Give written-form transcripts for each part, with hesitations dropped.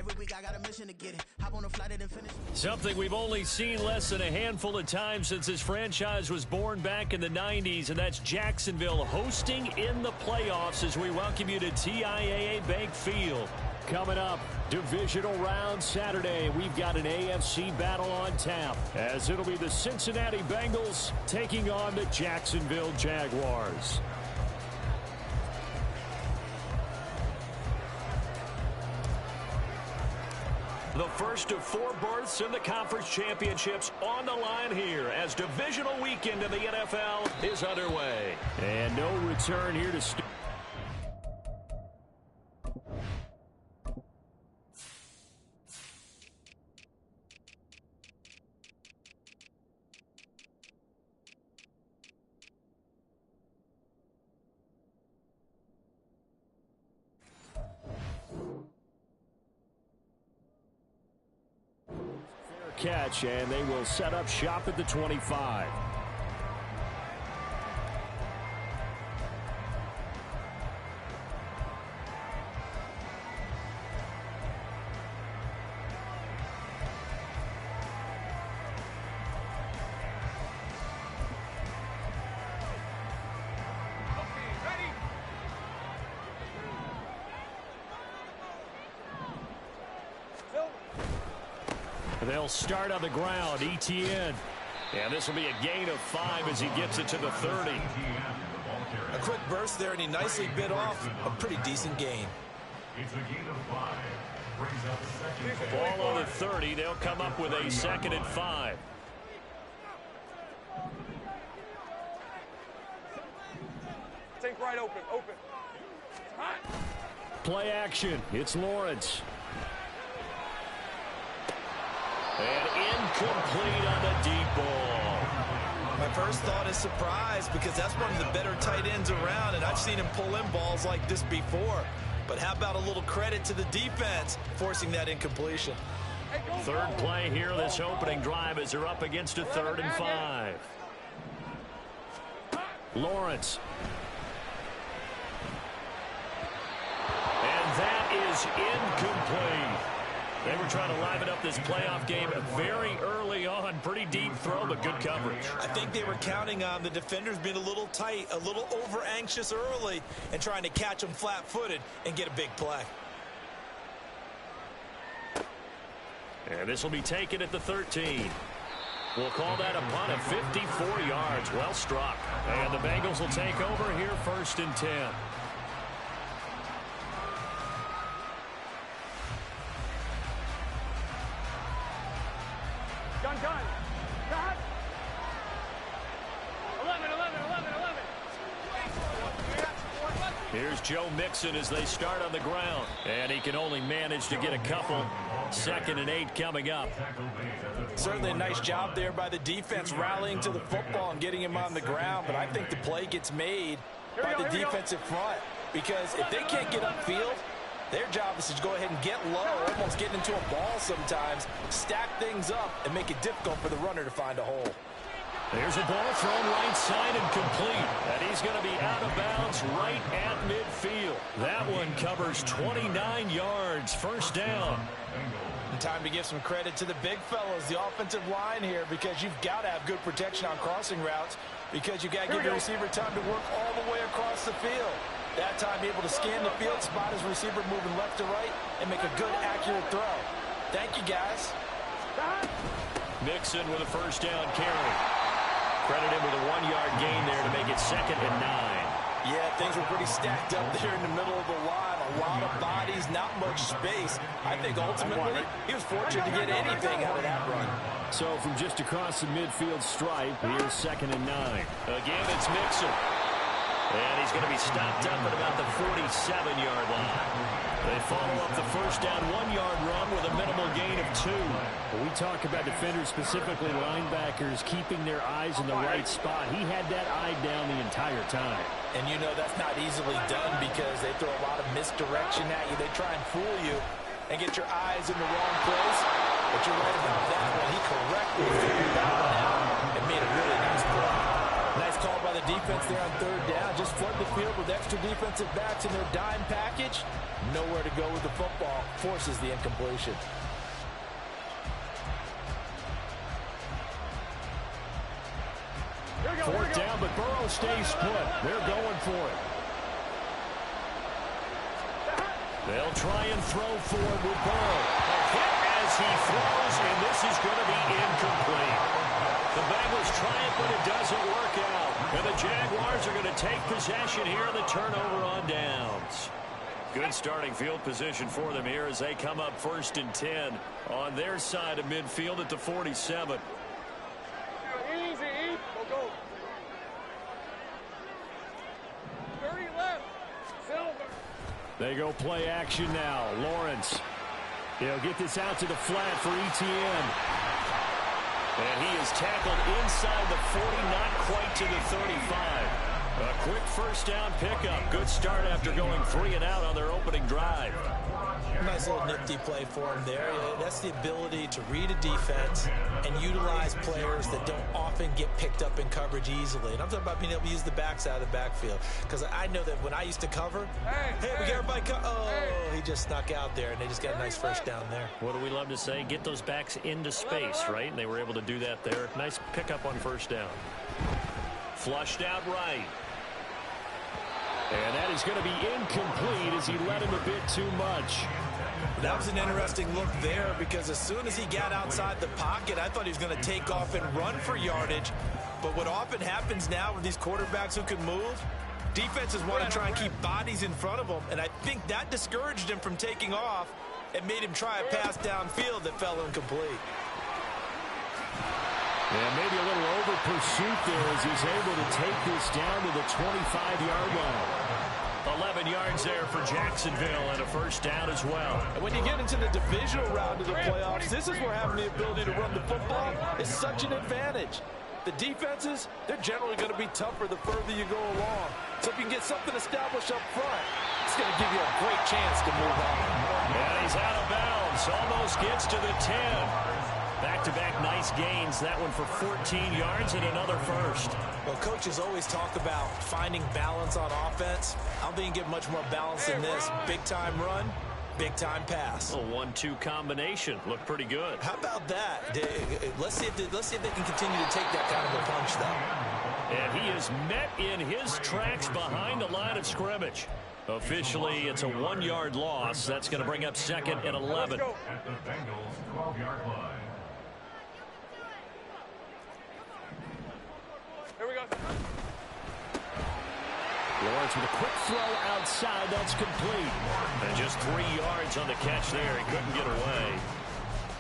Every week I got a mission to get it. Hop on a flight and then finish. Something we've only seen less than a handful of times since this franchise was born back in the 90s, and that's Jacksonville hosting in the playoffs as we welcome you to TIAA Bank Field. Coming up, divisional round Saturday, we've got an AFC battle on tap, as it'll be the Cincinnati Bengals taking on the Jacksonville Jaguars. The first of 4 berths in the conference championships on the line here as divisional weekend in the NFL is underway. And no return here to start. Catch, and they will set up shop at the 25. They'll start on the ground. ETN. And this will be a gain of 5 as he gets it to the 30. A quick burst there, and he nicely bit off a pretty decent gain. It's a gain of 5. Brings up second. Ball on the 30. They'll come up with a 2nd and 5. Think right open. Play action. It's Lawrence. And incomplete on the deep ball. My first thought is surprise, because that's one of the better tight ends around, and I've seen him pull in balls like this before. But how about a little credit to the defense forcing that incompletion? Third play here this opening drive as they're up against a 3rd and 5. Lawrence. And that is incomplete. They were trying to liven up this playoff game very early on. Pretty deep throw, but good coverage. I think they were counting on the defenders being a little tight, a little over-anxious early, and trying to catch them flat-footed and get a big play. And this will be taken at the 13. We'll call that a punt of 54 yards. Well struck. And the Bengals will take over here 1st and 10. Done. Cut. 11. Here's Joe Mixon as they start on the ground. And he can only manage to get a couple. 2nd and 8 coming up. Certainly a nice job there by the defense rallying to the football and getting him on the ground. But I think the play gets made by the defensive front. Because if they can't get upfield, their job is to go ahead and get low, almost get into a ball sometimes, stack things up, and make it difficult for the runner to find a hole. There's a ball thrown right side and complete. And he's going to be out of bounds right at midfield. That one covers 29 yards. 1st down. And time to give some credit to the big fellas, the offensive line here, because you've got to have good protection on crossing routes, because you've got to give your receiver time to work all the way across the field. That time able to scan the field, spot his receiver moving left to right, and make a good, accurate throw. Thank you, guys. Mixon with a 1st down carry. Credit him with a 1-yard gain there to make it 2nd and 9. Yeah, things were pretty stacked up there in the middle of the line. A lot of bodies, not much space. I think ultimately he was fortunate to get anything out of that run. So from just across the midfield stripe, here's 2nd and 9. Again, it's Mixon. And he's going to be stopped up at about the 47-yard line. They follow up the 1st down 1-yard run with a minimal gain of 2. When we talk about defenders, specifically linebackers, keeping their eyes in the right spot. He had that eye down the entire time. And you know that's not easily done because they throw a lot of misdirection at you. They try and fool you and get your eyes in the wrong place. But you're right about that one. He correctly figured that one out and made a really nice play. Nice called by the defense there on third down. Just flood the field with extra defensive backs in their dime package. Nowhere to go with the football. Forces the incompletion. Fourth down, but Burrow stays put. They're going for it. They'll try and throw for it with Burrow. A hit as he throws, and this is going to be incomplete. The Bengals try it, but it doesn't work out. And the Jaguars are going to take possession here in the turnover on downs. Good starting field position for them here as they come up 1st and 10 on their side of midfield at the 47. Easy. Go. 30 left. Silver. They go play action now. Lawrence. He'll get this out to the flat for Etienne. And he is tackled inside the 40, not quite to the 35. A quick first down pickup. Good start after going 3 and out on their opening drive. Nice little nifty play for him there. That's the ability to read a defense and utilize players that don't often get picked up in coverage easily. And I'm talking about being able to use the backs out of the backfield. Because I know that when I used to cover, hey, we got everybody he just snuck out there, and they just got a nice first down there. What do we love to say? Get those backs into space, right? And they were able to do that there. Nice pickup on first down. Flushed out right. And that is going to be incomplete as he led him a bit too much. That was an interesting look there because as soon as he got outside the pocket, I thought he was going to take off and run for yardage. But what often happens now with these quarterbacks who can move, defenses want to try and keep bodies in front of them, and I think that discouraged him from taking off and made him try a pass downfield that fell incomplete. And maybe a little over pursuit there as he's able to take this down to the 25-yard line. 11 yards there for Jacksonville and a first down as well. And when you get into the divisional round of the playoffs, this is where having the ability to run the football is such an advantage. The defenses, they're generally going to be tougher the further you go along. So if you can get something established up front, it's going to give you a great chance to move on. And he's out of bounds. Almost gets to the 10. Back-to-back nice gains. That one for 14 yards and another first. Well, coaches always talk about finding balance on offense. I don't think you can get much more balance than this. Big-time run, big-time pass. A 1-2 combination. Looked pretty good. How about that? Let's see if they can continue to take that kind of a punch, though. And he is met in his tracks behind the line of scrimmage. Officially, it's a 1-yard loss. That's going to bring up 2nd and 11. At the Bengals' 12-yard line. Here we go. Lawrence with a quick throw outside. That's complete. And just 3 yards on the catch there. He couldn't get away.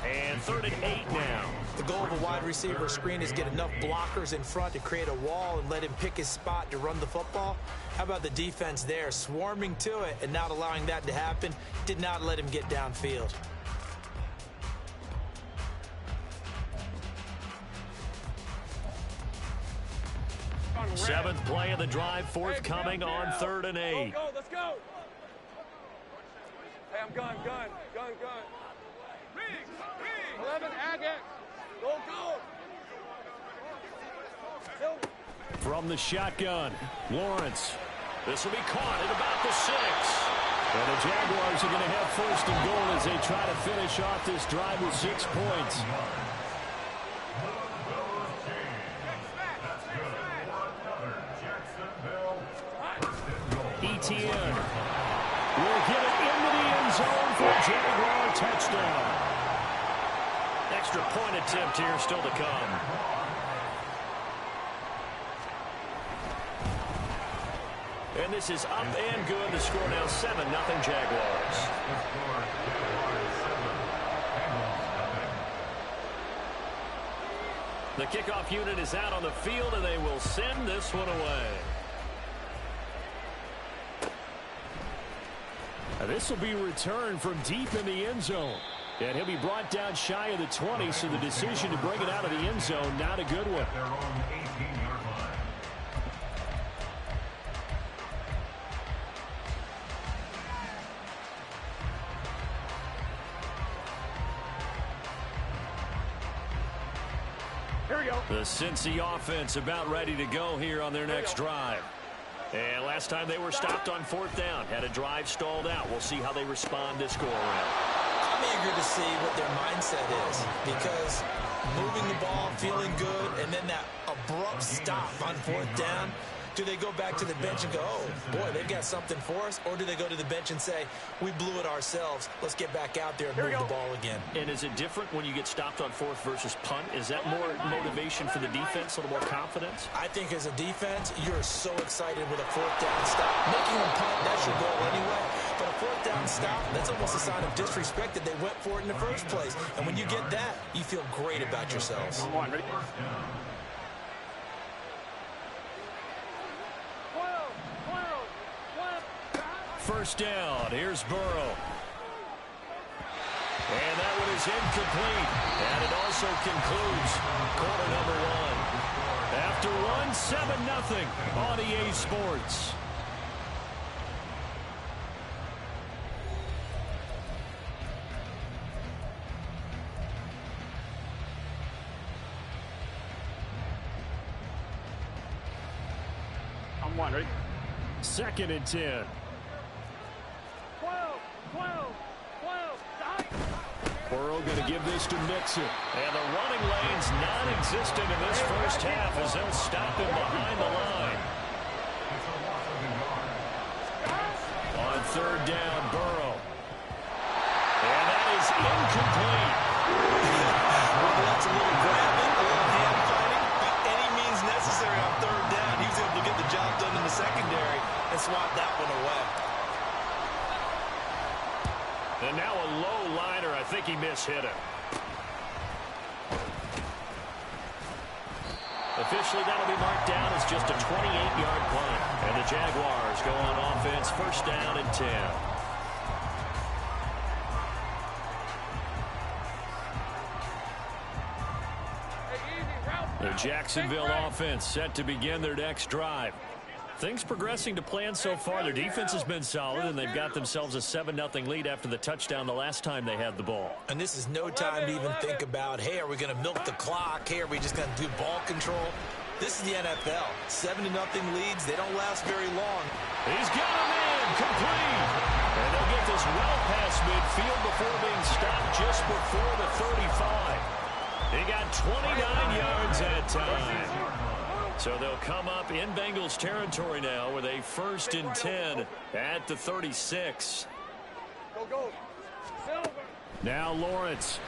And 3rd and 8 now. The goal of a wide receiver screen is get enough blockers in front to create a wall and let him pick his spot to run the football. How about the defense there, swarming to it and not allowing that to happen? Did not let him get downfield. Seventh play of the drive, forthcoming on 3rd and 8. Go, let's go. Hey, I'm gun. 11, Agate. Go. From the shotgun, Lawrence. This will be caught at about the 6. And the Jaguars are going to have 1st and goal as they try to finish off this drive with 6 points. Etienne will get it into the end zone for a Jaguar touchdown. Extra point attempt here still to come. And this is up and good. The score now 7-0 Jaguars. The kickoff unit is out on the field, and they will send this one away. This will be returned from deep in the end zone. And he'll be brought down shy of the 20, so the decision to bring it out of the end zone, not a good one. Their own 18-yard line. Here we go. The Cincy offense about ready to go here on their next drive. And last time they were stopped on 4th down, had a drive stalled out. We'll see how they respond this go-around. I'm eager to see what their mindset is, because moving the ball, feeling good, and then that abrupt stop on 4th down, do they go back to the bench and go, oh, boy, they've got something for us? Or do they go to the bench and say, we blew it ourselves, let's get back out there and move the ball again? And is it different when you get stopped on 4th versus punt? Is that more motivation for the defense, a little more confidence? I think as a defense, you're so excited with a 4th down stop. Making them punt, that's your goal anyway. But a 4th down stop, that's almost a sign of disrespect that they went for it in the first place. And when you get that, you feel great about yourselves. First down, here's Burrow. And that one is incomplete. And it also concludes quarter number 1. After one, 7-0 on EA Sports. I'm one, ready? 2nd and 10. 12. Burrow going to give this to Mixon. And the running lane's non-existent in this first half as they'll stop him behind the line. On 3rd down, Burrow. And that is incomplete. Well, that's a little grabbing, a little hand fighting. By any means necessary on 3rd down, he was able to get the job done in the secondary and swat that one away. And now a low liner. I think he mishit it. Officially, that'll be marked down as just a 28-yard punt. And the Jaguars go on offense, 1st down and 10. The Jacksonville offense set to begin their next drive. Things progressing to plan so far. Their defense has been solid, and they've got themselves a 7-0 lead after the touchdown the last time they had the ball. And this is no time to even think about, hey, are we going to milk the clock? Hey, are we just going to do ball control? This is the NFL. 7-0 leads. They don't last very long. He's got a man complete. And they'll get this well past midfield before being stopped just before the 35. He got 29 yards that time. So they'll come up in Bengals territory now with a 1st and 10 at the 36. Go. Silver. Now Lawrence.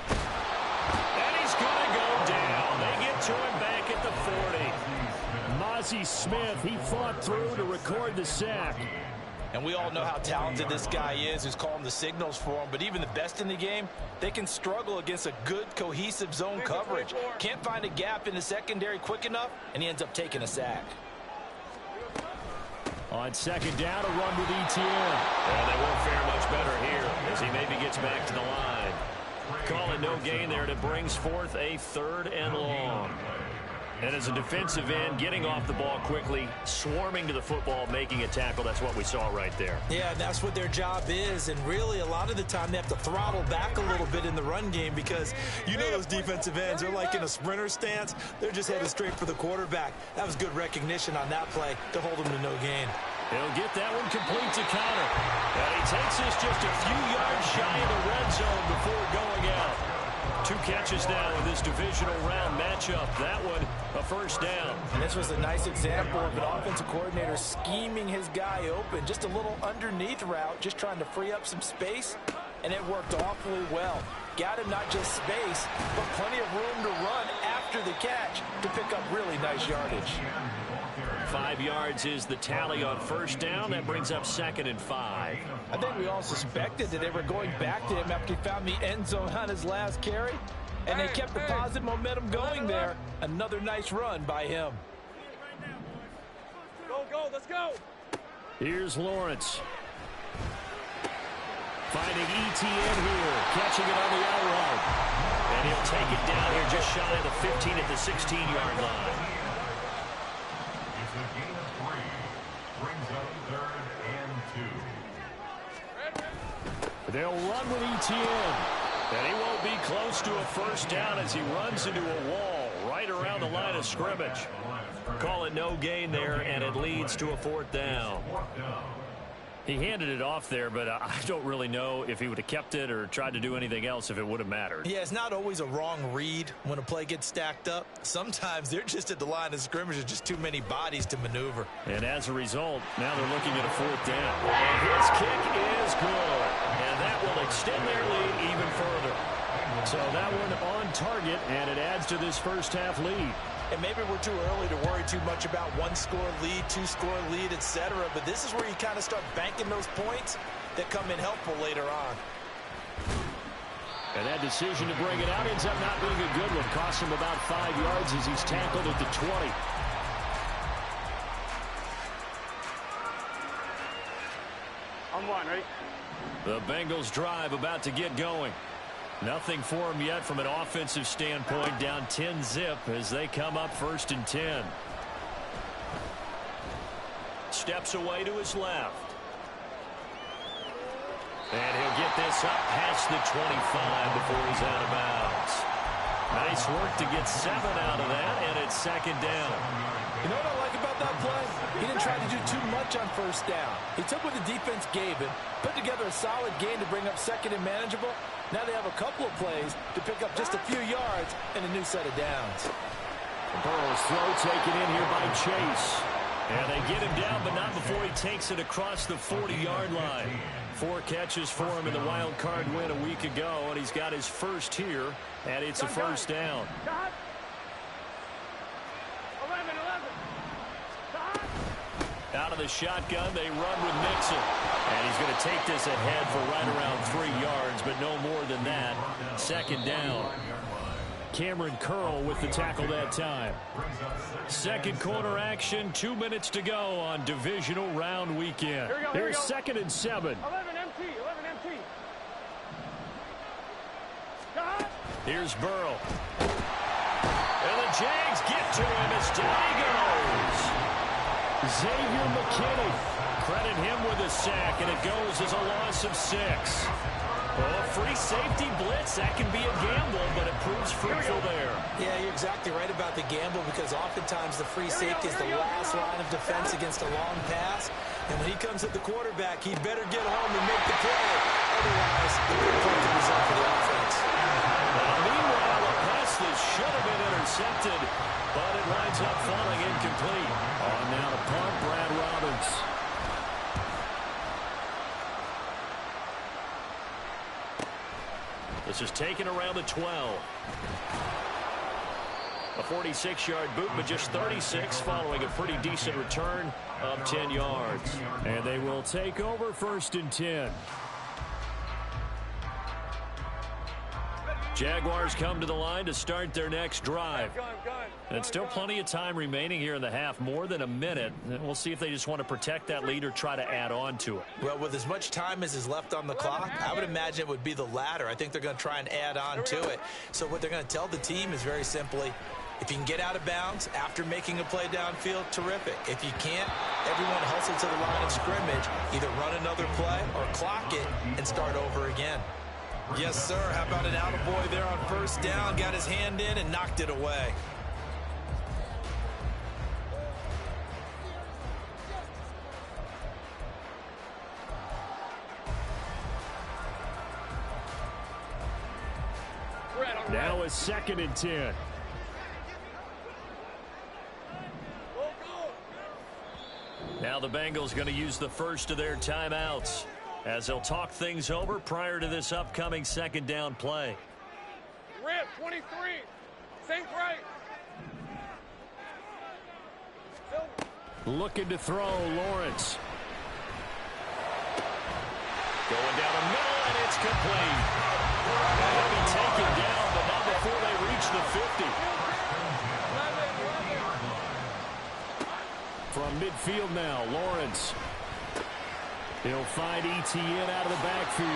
And he's going to go down. They get to him back at the 40. Mozzie Smith, he fought through to record the sack. And we all know how talented this guy is, who's calling the signals for him. But even the best in the game, they can struggle against a good, cohesive zone coverage. Can't find a gap in the secondary quick enough, and he ends up taking a sack. On 2nd down, a run with ETN. And they won't fare much better here as he maybe gets back to the line. Call it no gain there, and it brings forth a 3rd and long. And as a defensive end, getting off the ball quickly, swarming to the football, making a tackle, that's what we saw right there. Yeah, that's what their job is. And really, a lot of the time, they have to throttle back a little bit in the run game because you know those defensive ends, they're like in a sprinter stance. They're just headed straight for the quarterback. That was good recognition on that play to hold them to no gain. He'll get that one complete to Connor. And he takes this just a few yards shy of the red zone before going out. 2 catches now in this divisional round matchup. That one, a 1st down. And this was a nice example of an offensive coordinator scheming his guy open. Just a little underneath route, just trying to free up some space. And it worked awfully well. Got him not just space, but plenty of room to run after the catch to pick up really nice yardage. 5 yards is the tally on 1st down. That brings up 2nd and 5. I think we all suspected that they were going back to him after he found the end zone on his last carry. And they kept the positive momentum going there. Another nice run by him. Go, let's go. Here's Lawrence. Finding ETN here. Catching it on the out route. And he'll take it down here just shy of the 15 at the 16-yard line. It's a gain of 3. Brings up 3rd and 2. They'll run with ETN. And he won't be close to a first down as he runs into a wall right around the line of scrimmage. Call it no gain there, and it leads to a 4th down. He handed it off there, but I don't really know if he would have kept it or tried to do anything else if it would have mattered. Yeah, it's not always a wrong read when a play gets stacked up. Sometimes they're just at the line of scrimmage. There's just too many bodies to maneuver. And as a result, now they're looking at a 4th down. And his kick is good. And that will extend their lead even further. So that one on target, and it adds to this first half lead. And maybe we're too early to worry too much about 1-score lead, 2-score lead, etc. But this is where you kind of start banking those points that come in helpful later on. And that decision to bring it out ends up not being a good one. Costs him about 5 yards as he's tackled at the 20. On one, ready? The Bengals drive about to get going. Nothing for them yet from an offensive standpoint. Down 10-zip as they come up 1st and 10. Steps away to his left. And he'll get this up past the 25 before he's out of bounds. Nice work to get 7 out of that, and it's 2nd down. You know what I like about that play? He didn't try to do too much on 1st down. He took what the defense gave him, put together a solid game to bring up 2nd and manageable. Now they have a couple of plays to pick up just a few yards and a new set of downs. Burrow's throw taken in here by Chase. And they get him down, but not before he takes it across the 40-yard line. 4 catches for him in the wild card win a week ago, and he's got his first here, and it's a 1st down. 11. Out of the shotgun, they run with Mixon. And he's going to take this ahead for right around 3 yards, but no more than that. 2nd down. Cameron Curl with the tackle that time. Second quarter action, 2 minutes to go on divisional round weekend. Here's 2nd and 7. 11 MT. Here's Burrow. And the Jags get to him as down he goes. Xavier McKinney. Credit him with a sack, and it goes as a loss of 6. Well, a free safety blitz, that can be a gamble, but it proves fruitful there. Yeah, you're exactly right about the gamble because oftentimes the free safety is the last line of defense against a long pass. And when he comes at the quarterback, he better get home and make the play. Otherwise, it could put the result for the offense. Meanwhile, a pass that should have been intercepted, but it winds up falling incomplete. On now to punt, Brad Robbins. This is taken around the 12. A 46-yard boot, but just 36 following a pretty decent return of 10 yards. And they will take over 1st and 10. Jaguars come to the line to start their next drive. And still plenty of time remaining here in the half, more than a minute. We'll see if they just want to protect that lead or try to add on to it. Well, with as much time as is left on the clock, I would imagine it would be the latter. I think they're going to try and add on to it. So what they're going to tell the team is very simply, if you can get out of bounds after making a play downfield, terrific. If you can't, everyone hustle to the line of scrimmage, either run another play or clock it and start over again. Yes, sir. How about an attaboy there on 1st down? Got his hand in and knocked it away. Now it's 2nd and 10. Now the Bengals going to use the first of their timeouts as they'll talk things over prior to this upcoming 2nd down play. Rip, 23. Sink right. Looking to throw, Lawrence. Going down the middle, and it's complete. They'll be taken down, but not before they reach the 50. From midfield now, Lawrence. He'll find Etienne out of the backfield.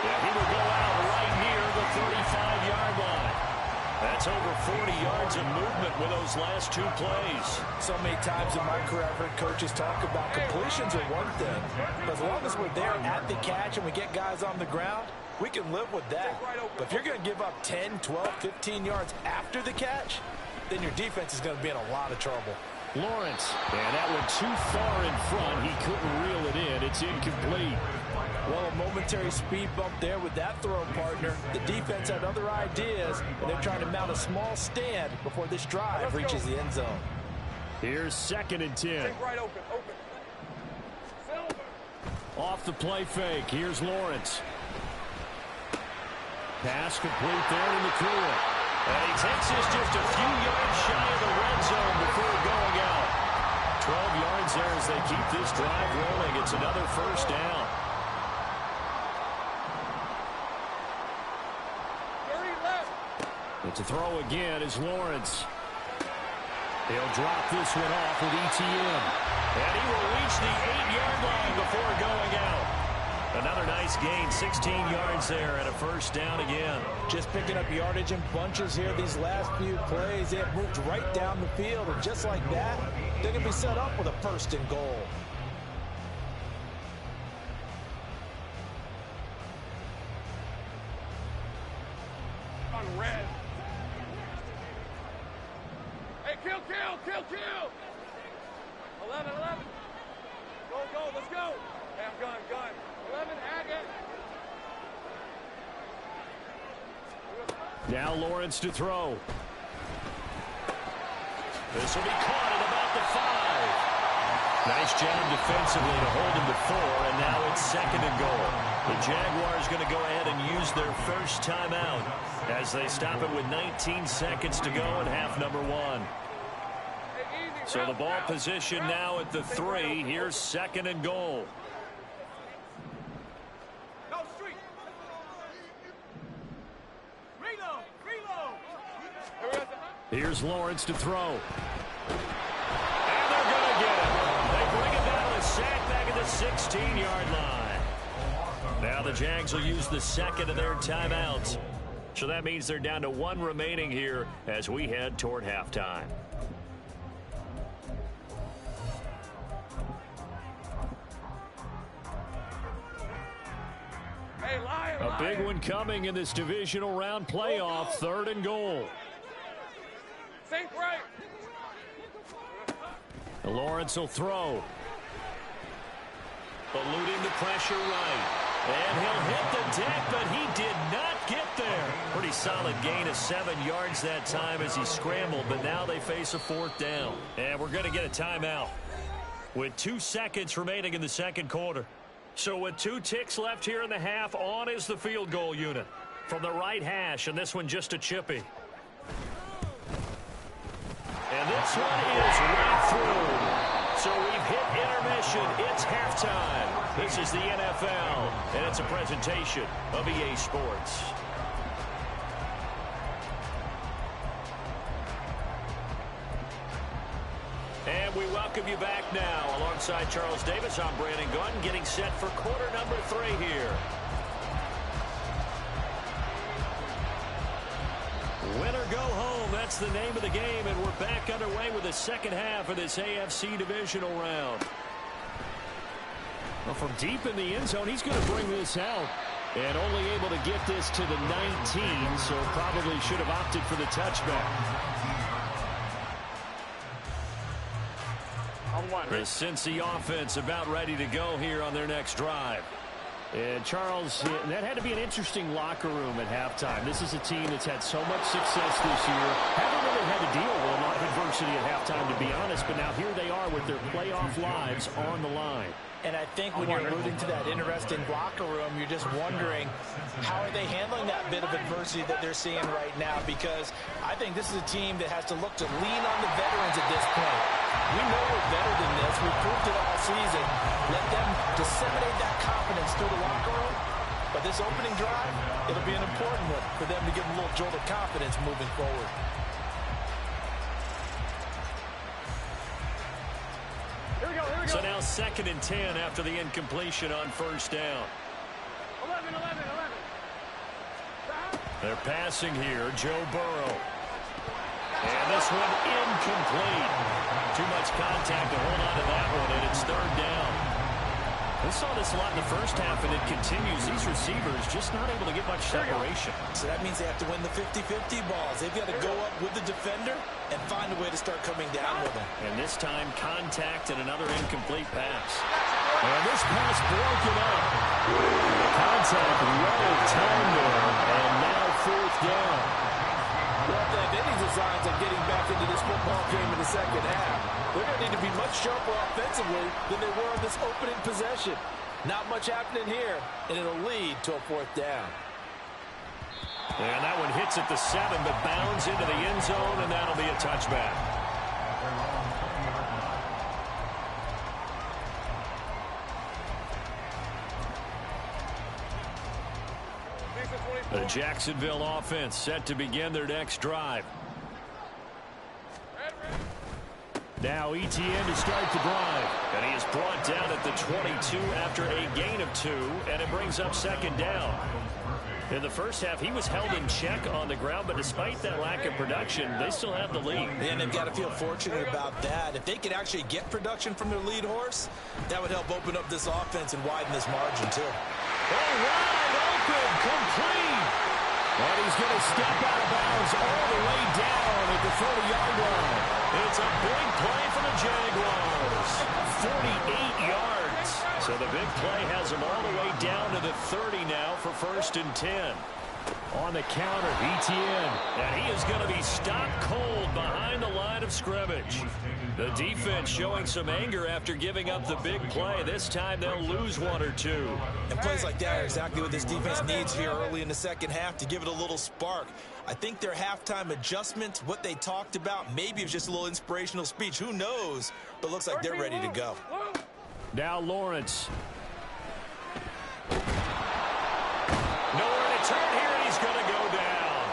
Yeah, he will go out right near the 35-yard line. That's over 40 yards of movement with those last 2 plays. So many times in my career, I've heard coaches talk about completions are one thing. But as long as we're there at the catch and we get guys on the ground, we can live with that. But if you're going to give up 10, 12, 15 yards after the catch, then your defense is going to be in a lot of trouble. Lawrence, and that went too far in front. He couldn't reel it in. It's incomplete. Well, a momentary speed bump there with that throw, partner. The defense had other ideas, and they're trying to mount a small stand before this drive reaches the end zone. Here's 2nd and 10. Right open. Off the play fake. Here's Lawrence. Pass complete there in the clear. And he takes this just a few yards shy of the red zone before going out. 12 yards there as they keep this drive rolling. It's another first down. It's a throw again as Lawrence. He'll drop this one off with ETN. And he will reach the 8-yard line before going out. Another nice gain, 16 yards there and a first down again. Just picking up yardage in bunches here these last few plays. They have moved right down the field, and just like that, they're going to be set up with a 1st and goal. On red. Hey, kill. 11. Go, let's go. Hey, I'm gun. 11, Agate. Now Lawrence to throw. This will be caught at about the 5. Nice job defensively to hold him to 4, and now it's 2nd and goal. The Jaguars going to go ahead and use their first timeout as they stop it with 19 seconds to go in half number 1. So the ball position now at the 3. Here's 2nd and goal. Here's Lawrence to throw. And they're going to get it. They bring it down with a sack back at the 16-yard line. Now the Jags will use the 2nd of their timeouts. So that means they're down to 1 remaining here as we head toward halftime. A big one coming in this divisional round playoff. 3rd and goal. Think right. Lawrence will throw. Eluding the pressure right. And he'll hit the deck, but he did not get there. Pretty solid gain of 7 yards that time as he scrambled, but now they face a 4th down. And we're going to get a timeout with 2 seconds remaining in the 2nd quarter. So with 2 ticks left here in the half, on is the field goal unit from the right hash, and this one just a chippy. And this one is right through. So we've hit intermission. It's halftime. This is the NFL, and it's a presentation of EA Sports. And we welcome you back now. Alongside Charles Davis, I'm Brandon Gunn, getting set for quarter number 3 here. Win or go home, that's the name of the game, and we're back underway with the second half of this AFC divisional round. Well, from deep in the end zone, he's going to bring this out. And only able to get this to the 19, so probably should have opted for the touchback. The Cincy offense about ready to go here on their next drive. And Charles, that had to be an interesting locker room at halftime. This is a team that's had so much success this year. Haven't really had to deal with a lot of adversity at halftime, to be honest. But now here they are with their playoff lives on the line. And I think when you're alluding to that interesting locker room, you're just wondering how are they handling that bit of adversity that they're seeing right now, because I think this is a team that has to look to lean on the veterans at this point. We know we're better than this. We've proved it all season. Let them disseminate that confidence through the locker room. But this opening drive, it'll be an important one for them to give them a little jolt of confidence moving forward. So now 2nd and 10 after the incompletion on first down. 11. They're passing here, Joe Burrow. And this one incomplete. Too much contact to hold on to that one, and it's 3rd down. We saw this a lot in the first half, and it continues. These receivers just not able to get much separation. So that means they have to win the 50-50 balls. They've got to go up with the defender and find a way to start coming down with them. And this time, contact and another incomplete pass. And this pass broken up. The contact well timed there, and now fourth down. Well, if they have any designs on getting back into this football game in the second half, they're going to need to be much sharper offensively than they were on this opening possession. Not much happening here, and it'll lead to a fourth down. And that one hits at the 7, but bounds into the end zone, and that'll be a touchback. The Jacksonville offense set to begin their next drive. Now Etienne to start the drive. And he is brought down at the 22 after a gain of 2, and it brings up second down. In the first half, he was held in check on the ground, but despite that lack of production, they still have the lead. And they've got to feel fortunate about that. If they could actually get production from their lead horse, that would help open up this offense and widen this margin, too. Oh, wide open, complete. And he's going to step out of bounds all the way down at the 30-yard line. It's a big play for the Jaguars. 48 yards. So the big play has him all the way down to the 30 now for 1st and 10. On the counter, Etienne. And he is going to be stopped cold behind the line of scrimmage. The defense showing some anger after giving up the big play. This time they'll lose 1 or 2. And plays like that are exactly what this defense needs here early in the second half to give it a little spark. I think their halftime adjustment, what they talked about, maybe it was just a little inspirational speech. Who knows? But looks like they're ready to go. Now Lawrence. Nowhere to turn here, and he's going to go down.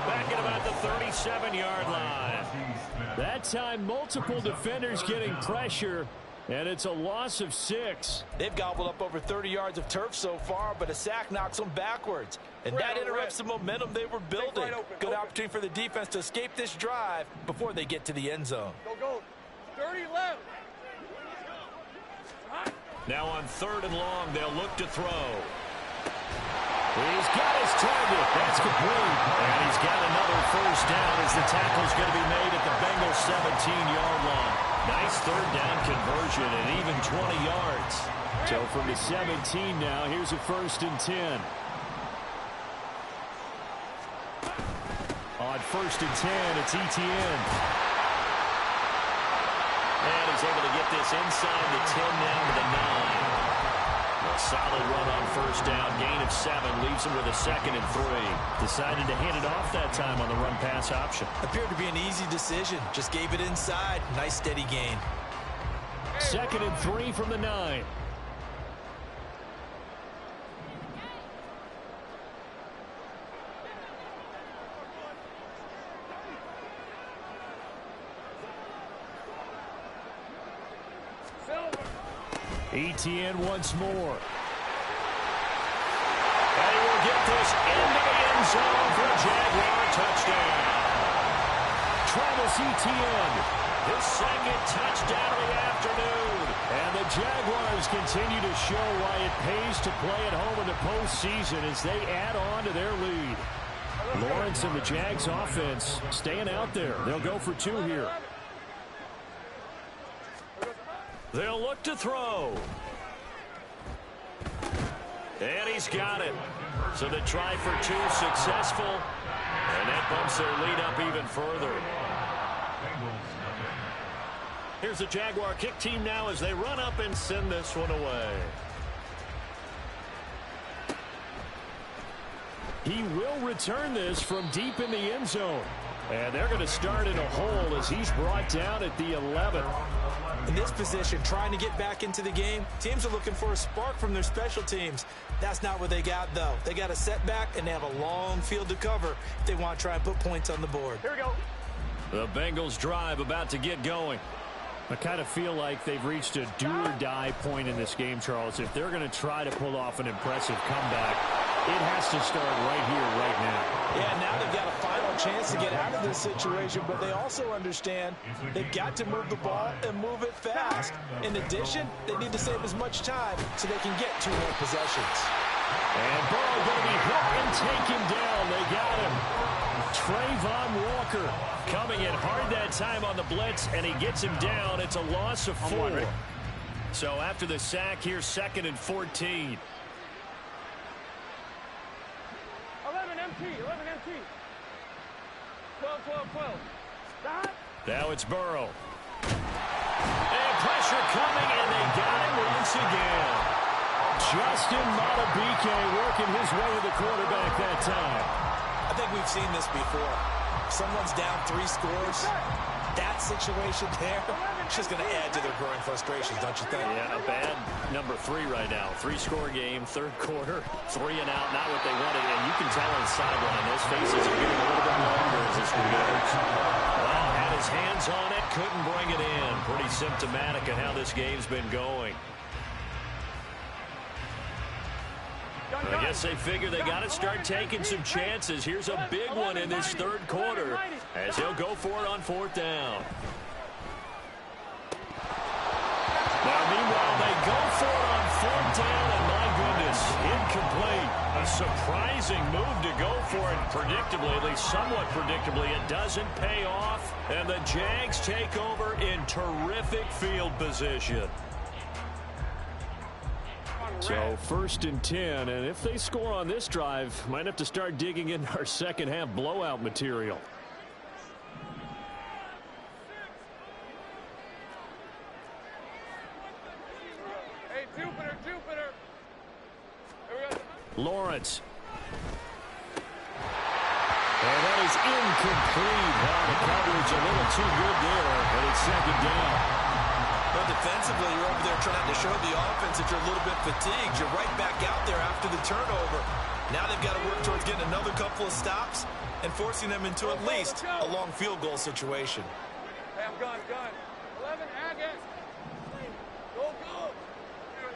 Back at about the 37-yard line. That time, multiple defenders getting pressure, and it's a loss of 6. They've gobbled up over 30 yards of turf so far, but a sack knocks them backwards. And that interrupts the momentum they were building. Good opportunity for the defense to escape this drive before they get to the end zone. Go. 30 left. Now on 3rd and long, they'll look to throw. He's got his target. That's complete. And he's got another first down as the tackle's going to be made at the Bengals' 17-yard line. Nice 3rd down conversion and even 20 yards. So from the 17 now, here's a 1st and 10. On 1st and 10, it's Etienne. And he's able to get this inside the 10 down to the 9. A solid run on 1st down. Gain of 7 leaves him with a 2nd and 3. Decided to hand it off that time on the run-pass option. Appeared to be an easy decision. Just gave it inside. Nice steady gain. 2nd and 3 from the 9. Etienne once more. And he will get this into the end zone for a Jaguar touchdown. Travis Etienne, his 2nd touchdown of the afternoon. And the Jaguars continue to show why it pays to play at home in the postseason as they add on to their lead. Lawrence and the Jags offense staying out there. They'll go for 2 here. They'll look to throw. And he's got it. So the try for 2 successful. And that bumps their lead up even further. Here's the Jaguar kick team now as they run up and send this one away. He will return this from deep in the end zone. And they're going to start in a hole as he's brought down at the 11. In this position, trying to get back into the game, teams are looking for a spark from their special teams. That's not what they got, though. They got a setback, and they have a long field to cover if they want to try and put points on the board. Here we go. The Bengals drive about to get going. I kind of feel like they've reached a do-or-die point in this game, Charles. If they're going to try to pull off an impressive comeback, It has to start right here, right now. Yeah, now they've got a final chance to get out of this situation, but they also understand they've got to move the ball and move it fast. In addition, they need to save as much time so they can get 2 more possessions. And Burrow going to be hit and taken down. They got him. Trayvon Walker coming in hard that time on the blitz, and he gets him down. It's a loss of 4. So after the sack here, 2nd and 14. 11 MT, 11 MT. 12, 12, 12. Stop. Now it's Burrow. And pressure coming, and they got him once again. Justin Madubuike working his way to the quarterback that time. I think we've seen this before. If someone's down 3 scores, that situation there, it's just going to add to their growing frustrations, don't you think? Yeah, a bad number 3 right now. 3-score game, 3rd quarter, 3 and out, not what they wanted. And you can tell on the sideline, those faces are getting a little bit longer as this one goes. Well, had his hands on it, couldn't bring it in. Pretty symptomatic of how this game's been going. I guess they figure they got to start taking some chances. Here's a big one in this 3rd quarter as he'll go for it on 4th down. Now, meanwhile, they go for it on 4th down, and my goodness, incomplete. A surprising move to go for it predictably, at least somewhat predictably. It doesn't pay off, and the Jags take over in terrific field position. So 1st and 10, and if they score on this drive, might have to start digging in our second-half blowout material. Hey, Jupiter, Jupiter. Here we go. Lawrence. And that is incomplete. The coverage a little too good there, and it's 2nd down. But defensively, you're over there trying to show the offense that you're a little bit fatigued. You're right back out there after the turnover. Now they've got to work towards getting another couple of stops and forcing them into at least a long field goal situation. Hey, I'm gun. 11, Agate. Go, go.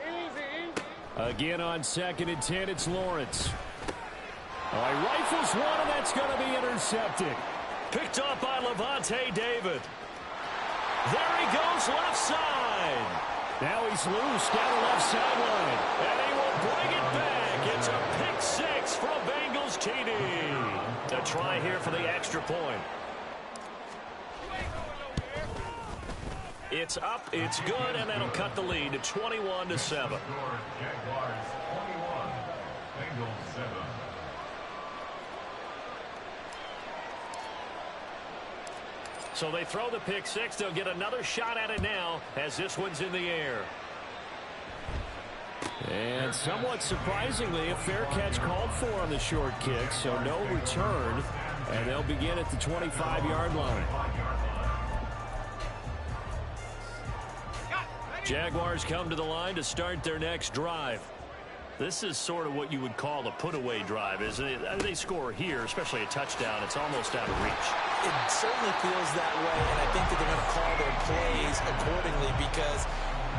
Easy. Again on 2nd and 10, it's Lawrence. All right, rifles one, and that's going to be intercepted. Picked up by Levante David. There he goes, left side. Now he's loose down the left sideline. And he will bring it back. It's a pick 6 from Bengals TD. To try here for the extra point. It's up, it's good, and that'll cut the lead to 21-7. Jaguars 21, Bengals 7. So they throw the pick 6. They'll get another shot at it now as this one's in the air. And somewhat surprisingly, a fair catch called for on the short kick, so no return. And they'll begin at the 25-yard line. Jaguars come to the line to start their next drive. This is sort of what you would call a put-away drive, isn't it? They score here, especially a touchdown. It's almost out of reach. It certainly feels that way, and I think that they're going to call their plays accordingly because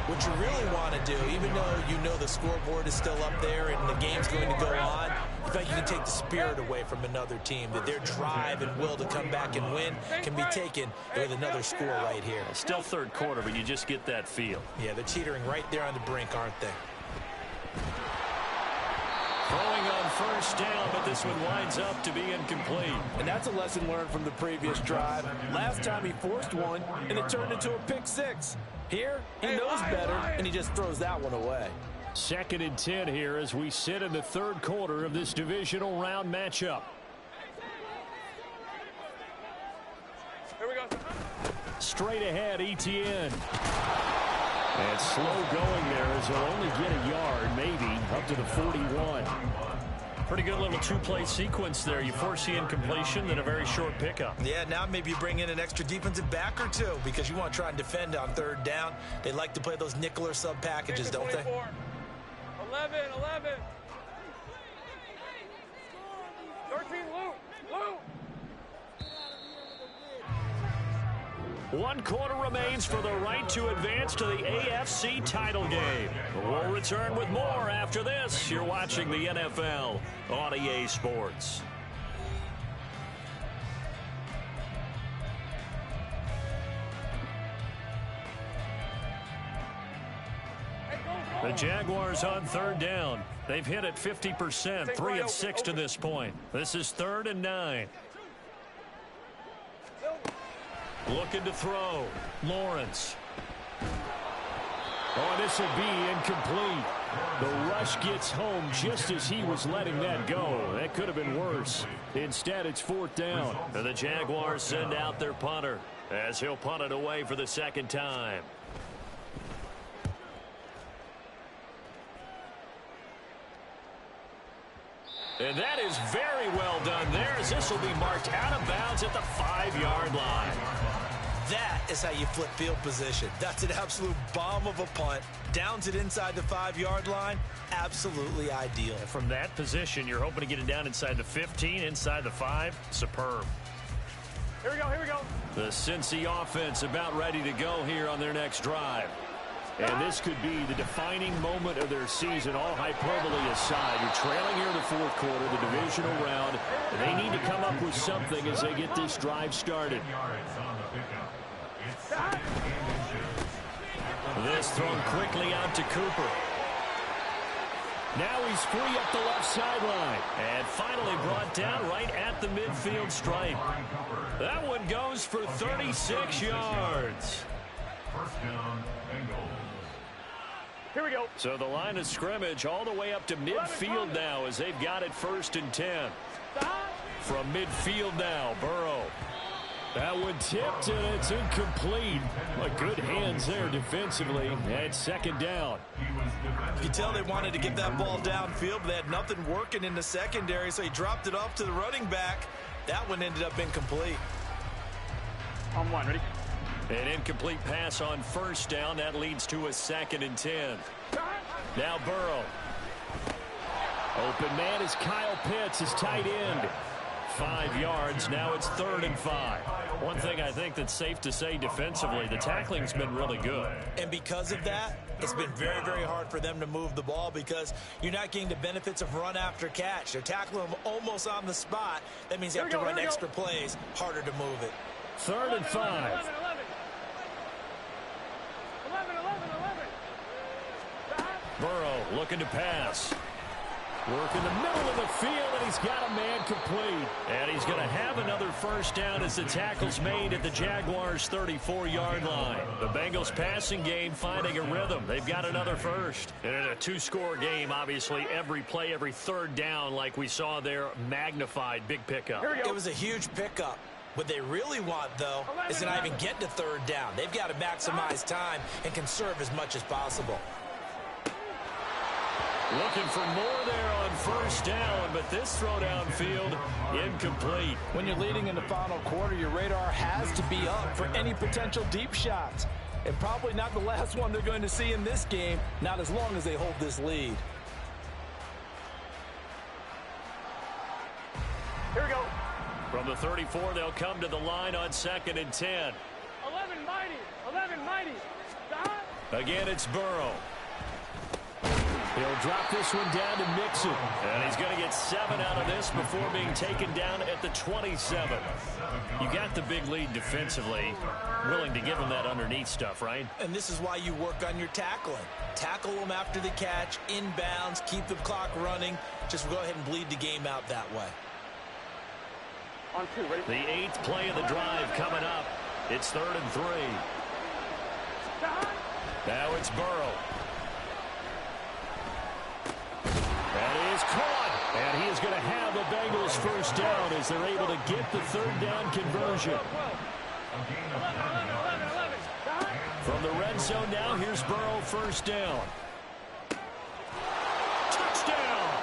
what you really want to do, even though you know the scoreboard is still up there and the game's going to go on, in fact, you can take the spirit away from another team, that their drive and will to come back and win can be taken with another score right here. Still 3rd quarter, but you just get that feel. Yeah, they're teetering right there on the brink, aren't they? Throwing on 1st down, but this one winds up to be incomplete. And that's a lesson learned from the previous drive. Last time he forced one, and it turned into a pick 6. Here, he knows better, and he just throws that one away. 2nd and 10 here as we sit in the 3rd quarter of this divisional round matchup. Here we go. Straight ahead, Etienne. And slow going there as he'll only get a yard, maybe, up to the 41. Pretty good little 2-play sequence there. You force the incompletion, then a very short pickup. Yeah, now maybe you bring in an extra defensive back or two because you want to try and defend on 3rd down. They like to play those nickel or sub packages, don't they? 11. 13, Luke. 1 quarter remains for the right to advance to the AFC title game. We'll return with more after this. You're watching the NFL on EA Sports. The Jaguars on 3rd down. They've hit it 50%, 3 of 6 to this point. This is 3rd and 9. Looking to throw. Lawrence. Oh, this will be incomplete. The rush gets home just as he was letting that go. That could have been worse. Instead, it's 4th down. And the Jaguars send out their punter as he'll punt it away for the 2nd time. And that is very well done there, as this will be marked out of bounds at the 5-yard line. That is how you flip field position. That's an absolute bomb of a punt. Downs it inside the 5-yard line. Absolutely ideal. From that position, you're hoping to get it down inside the 15, inside the 5. Superb. Here we go, here we go. The Cincy offense about ready to go here on their next drive. And this could be the defining moment of their season, all hyperbole aside. You're trailing here in the 4th quarter, the divisional round. And they need to come up with something as they get this drive started. This thrown quickly out to Cooper. Now he's free up the left sideline. And finally brought down right at the midfield stripe. That one goes for 36 yards. First down, Bengals. Here we go. So the line of scrimmage all the way up to midfield now as they've got it 1st and 10. From midfield now, Burrow. That one tipped and it's incomplete. But good hands there defensively at 2nd down. You can tell they wanted to get that ball downfield, but they had nothing working in the secondary, so he dropped it off to the running back. That one ended up incomplete. On 1, ready? An incomplete pass on 1st down. That leads to a 2nd and 10. Now Burrow. Open man is Kyle Pitts, his tight end. 5 yards. Now it's 3rd and 5. One thing I think that's safe to say defensively, the tackling's been really good. And because of that, it's been very, very hard for them to move the ball because you're not getting the benefits of run after catch. They're tackling them almost on the spot. That means you have to run extra plays, harder to move it. 3rd and 5. 11. Burrow looking to pass. Work in the middle of the field, and he's got a man complete. And he's going to have another 1st down as the tackle's made at the Jaguars' 34-yard line. The Bengals passing game finding a rhythm. They've got another 1st. And in a 2-score game, obviously, every play, every 3rd down, like we saw there, magnified. Big pickup. It was a huge pickup. What they really want, though, is to not even get to 3rd down. They've got to maximize time and conserve as much as possible. Looking for more there on 1st down, but this throw downfield, incomplete. When you're leading in the final quarter, your radar has to be up for any potential deep shots. And probably not the last one they're going to see in this game, not as long as they hold this lead. Here we go. From the 34, they'll come to the line on 2nd and 10. 11 mighty. Again, it's Burrow. He'll drop this one down to Mixon. And he's going to get 7 out of this before being taken down at the 27. You got the big lead defensively. Willing to give him that underneath stuff, right? And this is why you work on your tackling. Tackle them after the catch, inbounds, keep the clock running. Just go ahead and bleed the game out that way. On 2, ready? The 8th play of the drive coming up. It's 3rd and 3. Now it's Burrow. That is caught. And he is going to have the Bengals 1st down as they're able to get the 3rd down conversion. From the red zone now, here's Burrow 1st down. Touchdown!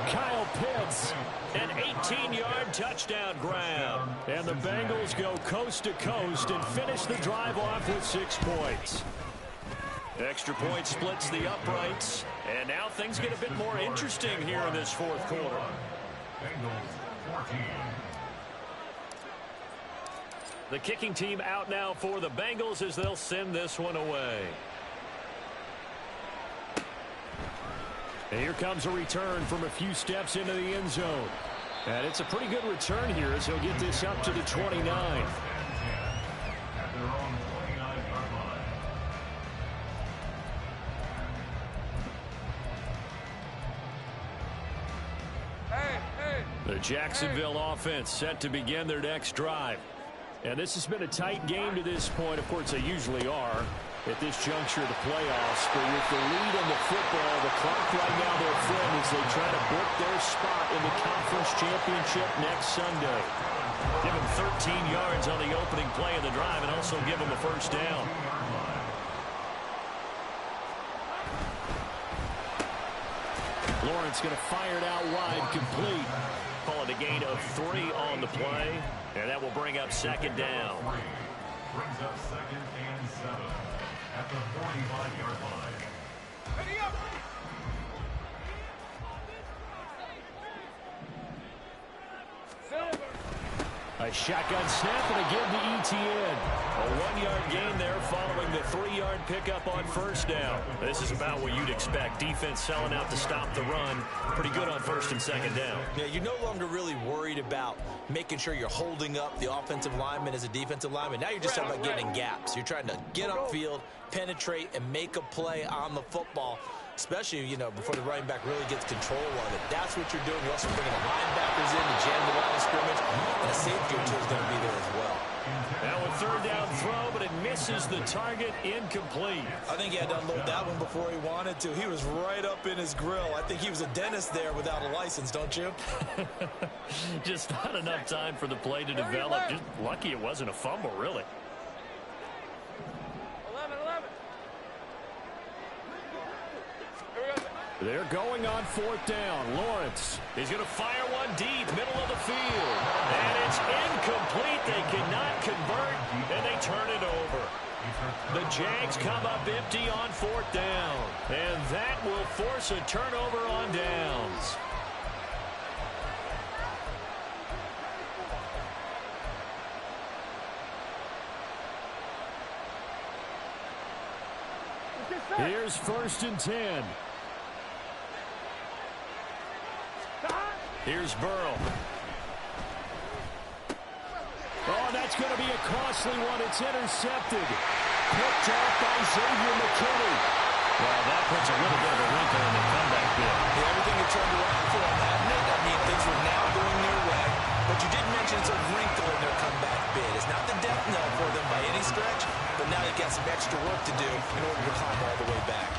Kyle Pitts, an 18-yard touchdown grab. And the Bengals go coast to coast and finish the drive off with 6 points. Extra point splits the uprights. And now things get a bit more interesting here in this 4th quarter. Bengals 14. The kicking team out now for the Bengals as they'll send this one away. And here comes a return from a few steps into the end zone. And it's a pretty good return here as he'll get this up to the 29. At their own 29-yard line. The Jacksonville offense set to begin their next drive. And this has been a tight game to this point. Of course, they usually are at this juncture of the playoffs. But with the lead on the football, the clock right now their friend as they try to book their spot in the conference championship next Sunday. Give them 13 yards on the opening play of the drive and also give them a first down. Lawrence going to fire it out wide, complete. Call it a gain of 3 on the play, and that will bring up second down. Brings up 2nd and 7 at the 45-yard line. Ready up! Silver! A shotgun snap and a give to Etienne. A 1-yard gain there following the 3-yard pickup on first down. This is about what you'd expect. Defense selling out to stop the run. Pretty good on first and second down. Yeah, you're no longer really worried about making sure you're holding up the offensive lineman as a defensive lineman. Now you're just talking about getting in gaps. You're trying to get upfield, penetrate, and make a play on the football, especially, you know, before the running back really gets control of it. That's what you're doing. You're also bringing the linebackers in to jam the line of scrimmage, and a safety or two is going to be there as well. Now a third down throw, but it misses the target, incomplete. I think he had to unload that one before he wanted to. He was right up in his grill. I think he was a dentist there without a license, don't you? Just not enough time for the play to develop. Just lucky it wasn't a fumble, really. 11. They're going on fourth down. Lawrence is going to fire one deep, middle of the field. And it's incomplete. They cannot convert, and they turn it over. The Jags come up empty on fourth down. And that will force a turnover on downs. Here's first and 10. Here's Burrow. Oh, that's going to be a costly one. It's intercepted. Picked off by Xavier McKinney. Well, that puts a little bit of a wrinkle in the comeback bid. Yeah, everything had turned around for him, hadn't it? I mean, things were now going their way. But you did mention it's a wrinkle in their comeback bid. It's not the death knell for them by any stretch, but now you've got some extra work to do in order to climb all the way back.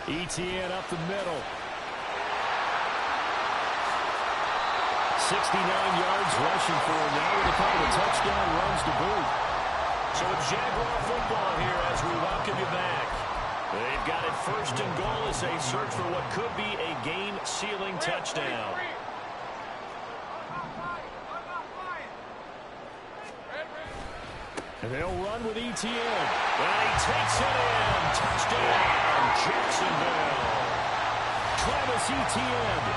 Etienne up the middle. 69 yards rushing for him now with a couple of touchdown runs to boot. So it's Jaguar football here as we welcome you back. They've got it first and goal as they search for what could be a game-sealing touchdown. And they'll run with Etienne. And he takes it in. Touchdown, Jacksonville. Travis Etienne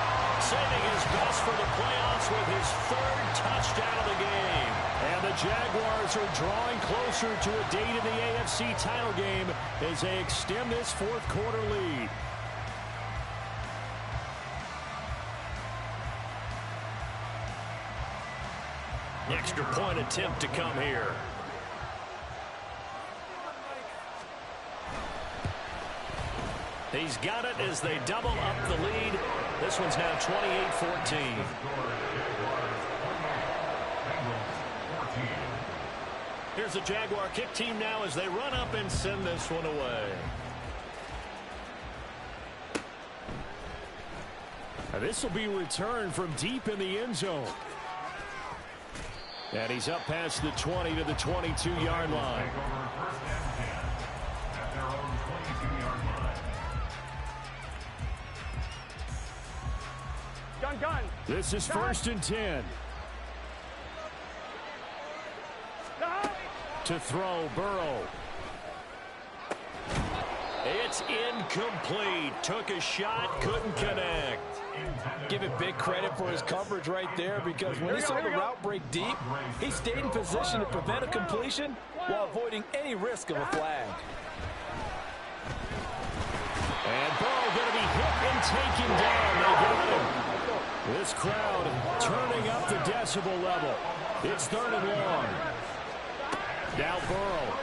saving his best for the playoffs with his 3rd touchdown of the game. And the Jaguars are drawing closer to a date in the AFC title game as they extend this 4th quarter lead. Extra point attempt to come here. He's got it as they double up the lead. This one's now 28-14. Here's the Jaguar kick team now as they run up and send this one away. Now this will be returned from deep in the end zone. And he's up past the 20 to the 22-yard line. Gun. This is first and 10. No. To throw, Burrow. It's incomplete. Took a shot, couldn't connect. Give it big credit for his coverage right there, because when he saw the route break deep, he stayed in position to prevent a completion while avoiding any risk of a flag. And Burrow going to be hit and taken down. They got him. This crowd turning up the decibel level. It's 3rd and long. Now Burrow.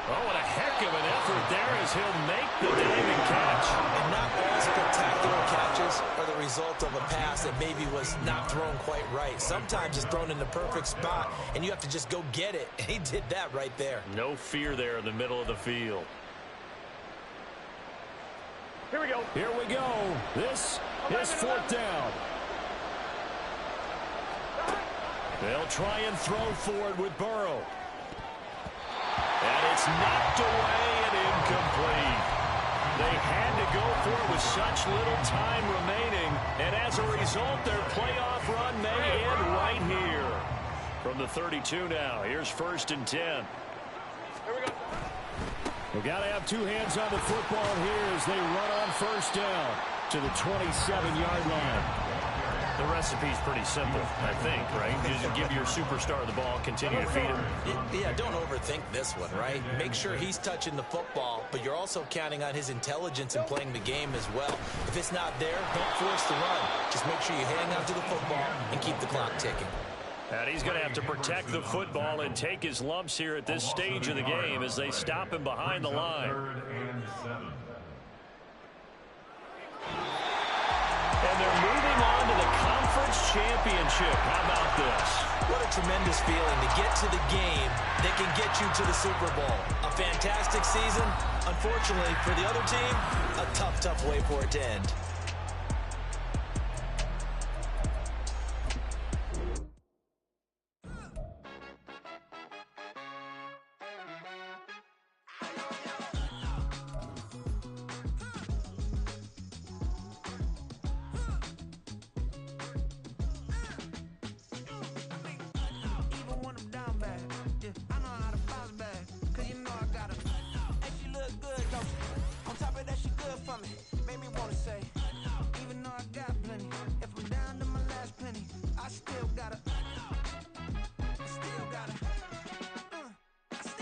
Oh, what a heck of an effort there as he'll make the diving catch. And not all spectacular catches are the result of a pass that maybe was not thrown quite right. Sometimes it's thrown in the perfect spot, and you have to just go get it. And he did that right there. No fear there in the middle of the field. Here we go. Here we go. This is 4th down. They'll try and throw forward with Burrow. And it's knocked away and incomplete. They had to go for it with such little time remaining. And as a result, their playoff run may end right here. From the 32 now, here's 1st and 10. Here we go. We've got to have 2 hands on the football here as they run on 1st down to the 27-yard line. The recipe's pretty simple, I think, right? You just give your superstar the ball, continue to feed him. Yeah, don't overthink this one, right? Make sure he's touching the football, but you're also counting on his intelligence in playing the game as well. If it's not there, don't force the run. Just make sure you hang on to the football and keep the clock ticking. And he's going to have to protect the football and take his lumps here at this stage of the game as they stop him behind the line. 3rd and 7. And they're moving on to the conference championship. How about this? What a tremendous feeling to get to the game that can get you to the Super Bowl. A fantastic season. Unfortunately, for the other team, a tough, tough way for it to end. Hey, she look good, though. On top of that, she good for me.